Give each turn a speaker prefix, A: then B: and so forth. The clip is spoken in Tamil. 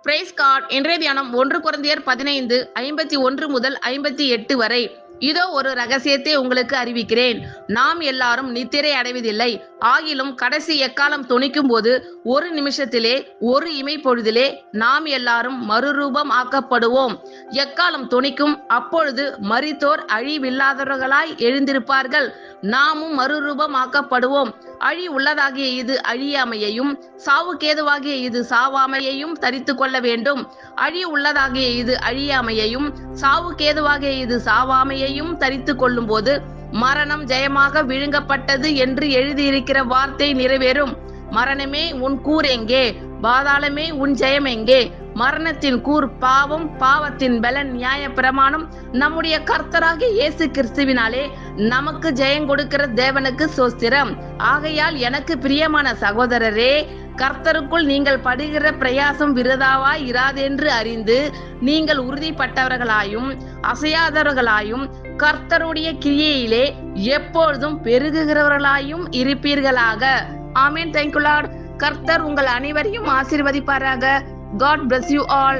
A: Price card. இன்றைய தியானம் 1 கொரிந்தியர் 15:51 முதல் 58 வரை. இதோ ஒரு ரகசியத்தை உங்களுக்கு அறிவிக்கிறேன். நாம் எல்லாரும் நித்திரை அடைவதில்லை. ஆகிலும் கடைசி எக்காலம் தொனிக்கும் போது ஒரு நிமிஷத்திலே, ஒரு இமை பொழுதிலே நாம் எல்லாரும் மறுரூபம் ஆக்கப்படுவோம். எக்காலம் தொனிக்கும். அப்பொழுது மரித்தோர் அழிவில்லாதவர்களாய் எழுந்திருப்பார்கள். நாமும் மறுரூபம் ஆக்கப்படுவோம். அழி உள்ளதாகிய இது அழியாமையையும், சாவுக்கேதுவாகிய இது சாவாமையையும் தரித்து கொள்ள வேண்டும். அழி உள்ளதாகிய இது அழியாமையையும், சாவுக்கேதுவாகிய இது சாவாமையையும் தரித்து கொள்ளும் போது மரணம் ஜெயமாக விழுங்கப்பட்டது என்று எழுதியிருக்கிற வார்த்தை நிறைவேறும். மரணமே உன் கூர் எங்கே? பாதாளமே உன் ஜெயம் எங்கே? மரணத்தின் கூர் பாவம், பாவத்தின் பலன் நியாய பிரமாணம். நம்முடைய கர்த்தராகிய இயேசு கிறிஸ்துவினாலே நமக்கு ஜெயம் கொடுக்கிற தேவனுக்கு ஸ்தோத்திரம். ஆகையால் எனக்கு பிரியமான சகோதரரே, கர்த்தருக்குள் நீங்கள் படுகிற பிரயாசம் விருதாவாய் இராதென்று அறிந்து நீங்கள் உறுதிப்பட்டவர்களாயும் அசையாதவர்களாயும் கர்த்தருடைய கிரியையிலே எப்பொழுதும் பெருகுகிறவர்களாயும் இருப்பீர்களாக. ஆமென். Thank you lord. கர்த்தர் உங்கள் அனைவரையும் ஆசீர்வதிப்பாராக. God bless you all.